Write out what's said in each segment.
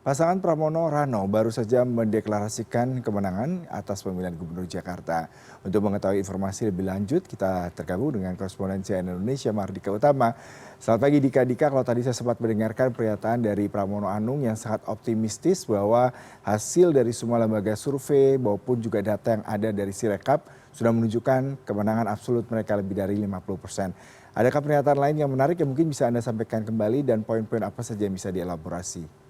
Pasangan Pramono Rano baru saja mendeklarasikan kemenangan atas pemilihan Gubernur Jakarta. Untuk mengetahui informasi lebih lanjut, kita tergabung dengan korespondensi Indonesia Mardika Utama. Selamat pagi Dika, kalau tadi saya sempat mendengarkan pernyataan dari Pramono Anung yang sangat optimistis bahwa hasil dari semua lembaga survei maupun juga data yang ada dari Sirekap sudah menunjukkan kemenangan absolut mereka lebih dari 50%. Adakah pernyataan lain yang menarik yang mungkin bisa Anda sampaikan kembali dan poin-poin apa saja yang bisa dielaborasi?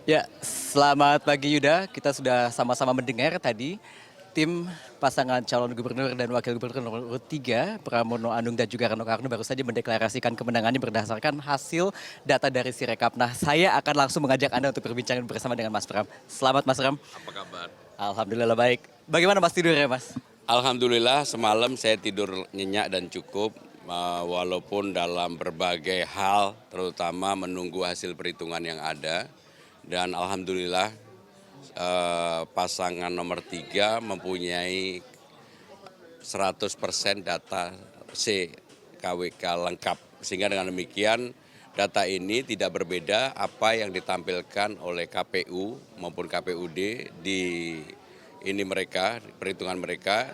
Ya, selamat pagi Yuda. Kita sudah sama-sama mendengar tadi tim pasangan calon gubernur dan wakil gubernur nomor 3, Pramono Anung dan juga Rano Karno baru saja mendeklarasikan kemenangannya berdasarkan hasil data dari Sirekap. Nah, saya akan langsung mengajak Anda untuk berbincang bersama dengan Mas Pram. Selamat Mas Pram. Apa kabar? Alhamdulillah baik. Bagaimana Mas tidurnya Mas? Alhamdulillah semalam saya tidur nyenyak dan cukup walaupun dalam berbagai hal terutama menunggu hasil perhitungan yang ada. Dan alhamdulillah pasangan nomor 3 mempunyai 100% data CKWK lengkap. Sehingga dengan demikian data ini tidak berbeda apa yang ditampilkan oleh KPU maupun KPUD di perhitungan mereka,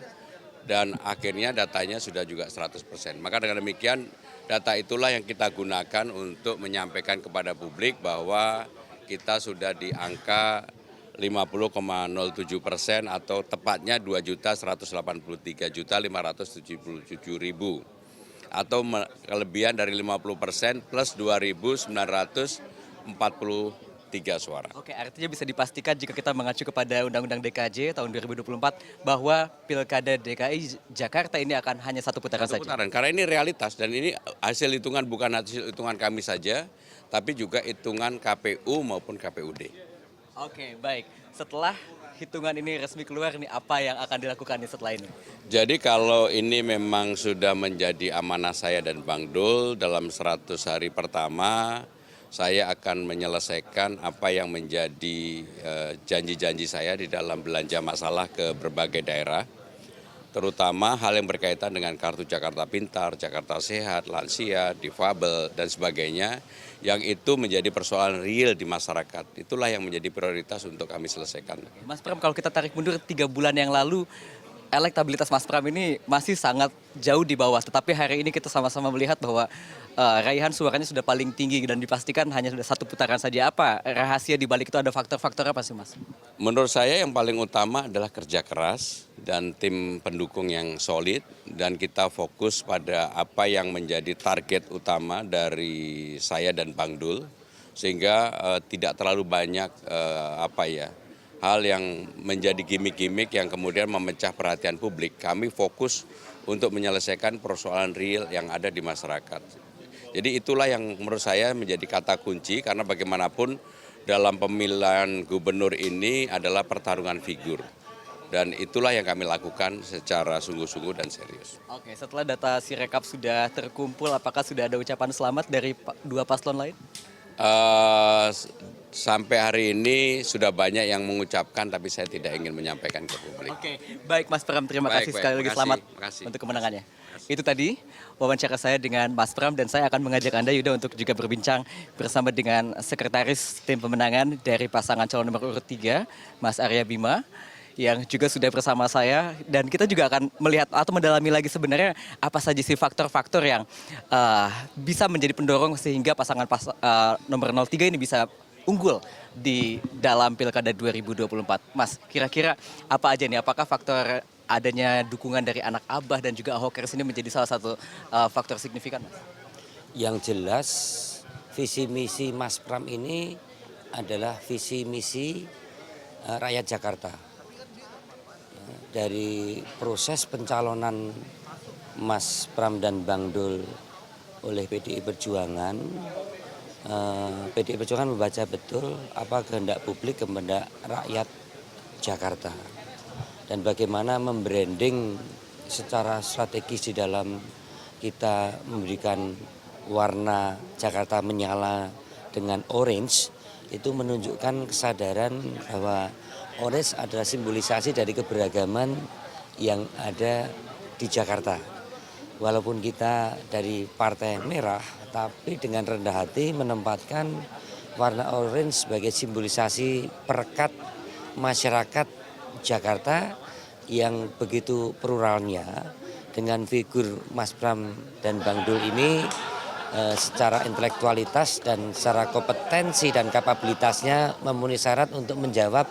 dan akhirnya datanya sudah juga 100%. Maka dengan demikian data itulah yang kita gunakan untuk menyampaikan kepada publik bahwa kita sudah di angka 50,07% atau tepatnya 2.183.577.000 atau kelebihan dari 50% plus 2.943 suara. Oke, artinya bisa dipastikan jika kita mengacu kepada Undang-Undang DKJ tahun 2024 bahwa Pilkada DKI Jakarta ini akan hanya satu putaran saja. Karena ini realitas dan ini hasil hitungan, bukan hasil hitungan kami saja, tapi juga hitungan KPU maupun KPUD. Oke, baik. Setelah hitungan ini resmi keluar, nih apa yang akan dilakukan setelah ini? Jadi kalau ini memang sudah menjadi amanah saya dan Bang Dul, dalam 100 hari pertama saya akan menyelesaikan apa yang menjadi janji-janji saya di dalam belanja masalah ke berbagai daerah, terutama hal yang berkaitan dengan Kartu Jakarta Pintar, Jakarta Sehat, lansia, difabel, dan sebagainya, yang itu menjadi persoalan real di masyarakat. Itulah yang menjadi prioritas untuk kami selesaikan. Mas Pram, kalau kita tarik mundur 3 bulan yang lalu, elektabilitas Mas Pram ini masih sangat jauh di bawah. Tetapi hari ini kita sama-sama melihat bahwa raihan suaranya sudah paling tinggi dan dipastikan hanya sudah satu putaran saja. Apa rahasia di balik itu, ada faktor-faktor apa sih Mas? Menurut saya yang paling utama adalah kerja keras dan tim pendukung yang solid, dan kita fokus pada apa yang menjadi target utama dari saya dan Bang Dul, sehingga tidak terlalu banyak hal yang menjadi gimmick-gimmick yang kemudian memecah perhatian publik. Kami fokus untuk menyelesaikan persoalan real yang ada di masyarakat. Jadi itulah yang menurut saya menjadi kata kunci, karena bagaimanapun dalam pemilihan gubernur ini adalah pertarungan figur. Dan itulah yang kami lakukan secara sungguh-sungguh dan serius. Oke, setelah data Sirekap sudah terkumpul, apakah sudah ada ucapan selamat dari dua paslon lain? Sampai hari ini sudah banyak yang mengucapkan, tapi saya tidak ingin menyampaikan ke publik. Oke, baik Mas Pram, terima kasih sekali lagi, selamat untuk kemenangannya. Itu tadi wawancara saya dengan Mas Pram, dan saya akan mengajak Anda Yuda untuk juga berbincang bersama dengan sekretaris tim pemenangan dari pasangan calon nomor urut 3, Mas Arya Bima, yang juga sudah bersama saya, dan kita juga akan melihat atau mendalami lagi sebenarnya apa saja sih faktor-faktor yang bisa menjadi pendorong sehingga pasangan nomor 03 ini bisa unggul di dalam Pilkada 2024. Mas, kira-kira apa aja nih? Apakah faktor adanya dukungan dari anak Abah dan juga Ahokers ini menjadi salah satu faktor signifikan, Mas? Yang jelas visi misi Mas Pram ini adalah visi misi rakyat Jakarta. Dari proses pencalonan Mas Pram dan Bang Dul oleh PDI Perjuangan, PDI Perjuangan membaca betul apa kehendak publik, kehendak rakyat Jakarta, dan bagaimana membranding secara strategis di dalam kita memberikan warna Jakarta menyala dengan orange, itu menunjukkan kesadaran bahwa orange adalah simbolisasi dari keberagaman yang ada di Jakarta. walaupun kita dari partai merah, tapi dengan rendah hati menempatkan warna orange sebagai simbolisasi perekat masyarakat Jakarta yang begitu pluralnya. Dengan figur Mas Pram dan Bang Dul ini secara intelektualitas dan secara kompetensi dan kapabilitasnya memenuhi syarat untuk menjawab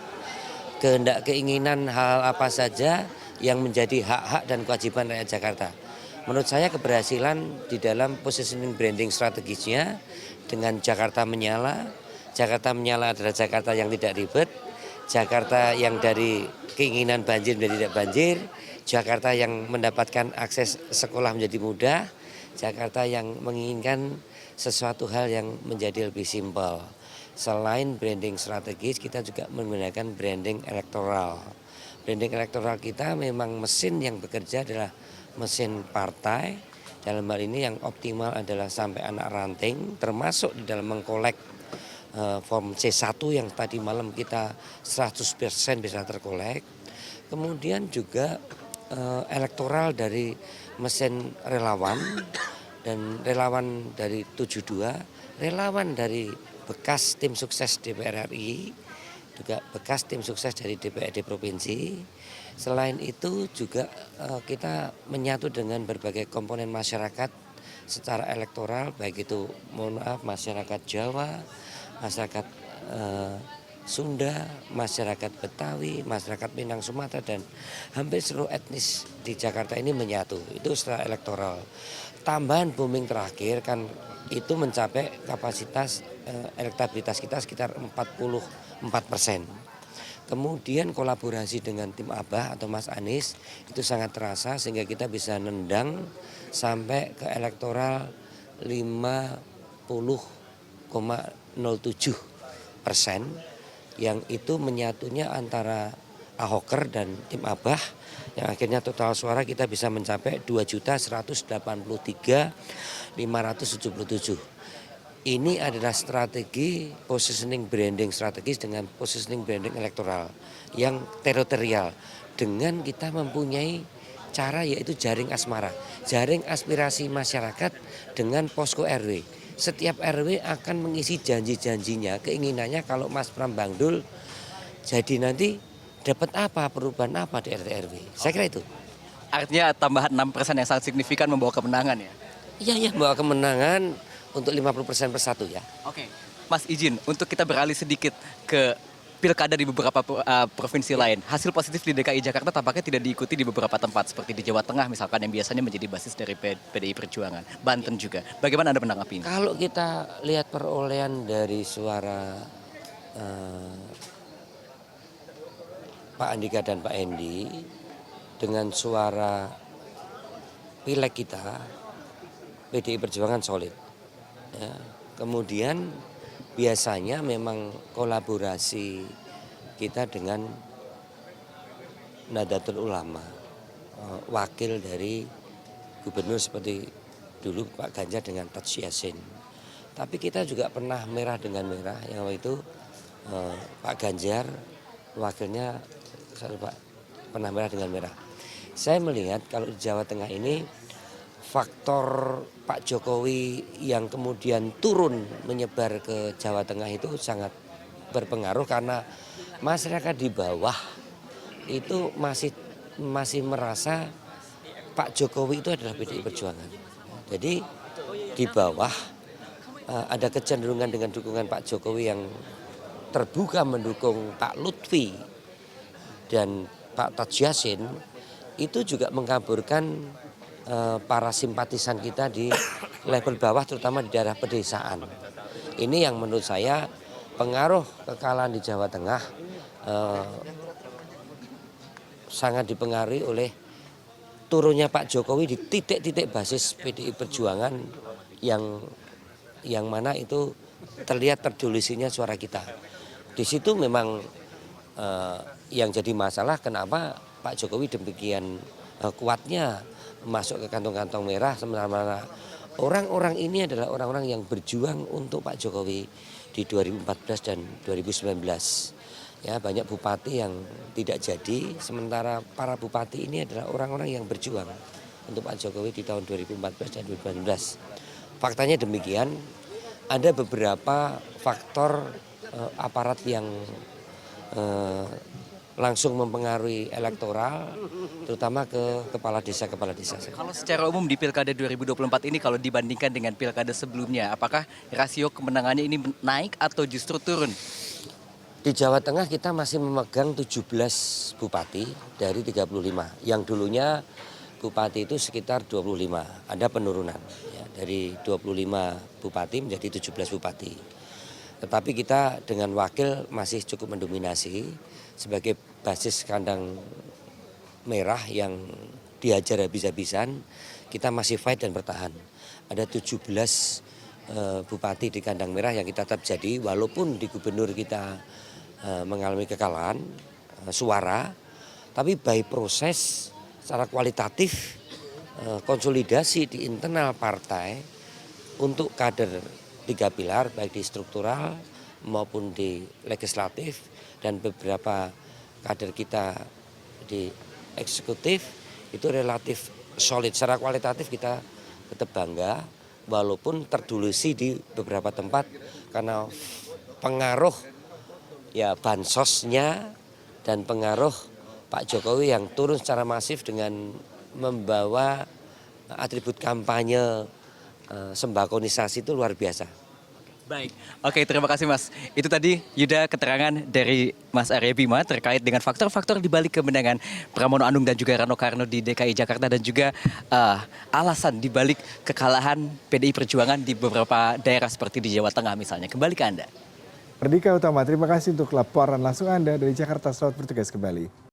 kehendak keinginan hal apa saja yang menjadi hak-hak dan kewajiban rakyat Jakarta. Menurut saya keberhasilan di dalam positioning branding strategisnya dengan Jakarta Menyala. Jakarta Menyala adalah Jakarta yang tidak ribet, Jakarta yang dari keinginan banjir menjadi tidak banjir, Jakarta yang mendapatkan akses sekolah menjadi mudah, Jakarta yang menginginkan sesuatu hal yang menjadi lebih simpel. Selain branding strategis, kita juga menggunakan branding elektoral. Branding elektoral kita memang mesin yang bekerja adalah mesin partai. Dalam hal ini yang optimal adalah sampai anak ranting, termasuk di dalam mengkolek form C1 yang tadi malam kita 100% bisa terkolek. Kemudian juga elektoral dari mesin relawan dan relawan dari 72, relawan dari bekas tim sukses DPR RI, juga bekas tim sukses dari DPRD Provinsi. Selain itu juga kita menyatu dengan berbagai komponen masyarakat secara elektoral, baik itu mohon maaf masyarakat Jawa, masyarakat Sunda, masyarakat Betawi, masyarakat Minang Sumatera dan hampir seluruh etnis di Jakarta ini menyatu. Itu secara elektoral. Tambahan booming terakhir kan itu mencapai kapasitas elektabilitas kita sekitar 44%. Kemudian kolaborasi dengan tim Abah atau Mas Anies itu sangat terasa sehingga kita bisa nendang sampai ke elektoral 50,07%. Yang itu menyatunya antara Ahoker dan tim Abah yang akhirnya total suara kita bisa mencapai 2.183.577. Ini adalah strategi positioning branding strategis dengan positioning branding elektoral yang teritorial dengan kita mempunyai cara yaitu jaring asmara, jaring aspirasi masyarakat dengan posko RW. Setiap RW akan mengisi janji-janjinya, keinginannya kalau Mas Pram Bang Dul jadi nanti dapat apa, perubahan apa di RT RW. Saya kira itu. Artinya tambahan 6% yang sangat signifikan membawa kemenangan ya? Iya, membawa kemenangan untuk 50% persatu ya. Oke, Mas izin untuk kita beralih sedikit ke pilkada di beberapa provinsi lain. Hasil positif di DKI Jakarta tampaknya tidak diikuti di beberapa tempat seperti di Jawa Tengah misalkan yang biasanya menjadi basis dari PDI Perjuangan. Banten juga. Bagaimana Anda menanggapi ini? Kalau kita lihat perolehan dari suara Pak Andika dan Pak Hendi dengan suara pileg kita, PDI Perjuangan solid. Ya. Kemudian biasanya memang kolaborasi kita dengan Nahdlatul Ulama, wakil dari gubernur seperti dulu Pak Ganjar dengan Taj Yassin. Tapi kita juga pernah merah dengan merah, yang waktu itu Pak Ganjar, wakilnya Pak pernah merah dengan merah. Saya melihat kalau di Jawa Tengah ini faktor Pak Jokowi yang kemudian turun menyebar ke Jawa Tengah itu sangat berpengaruh karena masyarakat di bawah itu masih merasa Pak Jokowi itu adalah PDI Perjuangan. Jadi di bawah ada kecenderungan dengan dukungan Pak Jokowi yang terbuka mendukung Pak Lutfi dan Pak Taj Yassin itu juga mengaburkan para simpatisan kita di level bawah terutama di daerah pedesaan. Ini yang menurut saya pengaruh kekalahan di Jawa Tengah sangat dipengaruhi oleh turunnya Pak Jokowi di titik-titik basis PDI Perjuangan yang mana itu terlihat terdolisinya suara kita. Di situ memang yang jadi masalah kenapa Pak Jokowi demikian kuatnya masuk ke kantong-kantong merah sementara orang-orang ini adalah orang-orang yang berjuang untuk Pak Jokowi di 2014 dan 2019. Ya, banyak bupati yang tidak jadi sementara para bupati ini adalah orang-orang yang berjuang untuk Pak Jokowi di tahun 2014 dan 2019. Faktanya demikian, ada beberapa faktor aparat yang langsung mempengaruhi elektoral, terutama ke kepala desa. Kalau secara umum di Pilkada 2024 ini kalau dibandingkan dengan Pilkada sebelumnya, apakah rasio kemenangannya ini naik atau justru turun? Di Jawa Tengah kita masih memegang 17 bupati dari 35. Yang dulunya bupati itu sekitar 25, ada penurunan ya, dari 25 bupati menjadi 17 bupati. Tetapi kita dengan wakil masih cukup mendominasi sebagai basis kandang merah yang dihajar habis-habisan, kita masih fight dan bertahan. Ada 17 bupati di kandang merah yang kita tetap jadi, walaupun di gubernur kita mengalami kekalahan suara, tapi by proses secara kualitatif konsolidasi di internal partai untuk kader 3 pilar, baik di struktural maupun di legislatif, dan beberapa kader kita di eksekutif itu relatif solid. Secara kualitatif kita tetap bangga walaupun terdulusi di beberapa tempat karena pengaruh ya bansosnya dan pengaruh Pak Jokowi yang turun secara masif dengan membawa atribut kampanye sembakonisasi itu luar biasa. Baik, oke, terima kasih Mas. Itu tadi Yuda keterangan dari Mas Arya Bima terkait dengan faktor-faktor di balik kemenangan Pramono Anung dan juga Rano Karno di DKI Jakarta, dan juga alasan di balik kekalahan PDI Perjuangan di beberapa daerah seperti di Jawa Tengah misalnya. Kembali ke Anda. Mardika Utama, terima kasih untuk laporan langsung Anda dari Jakarta. Selamat bertugas kembali.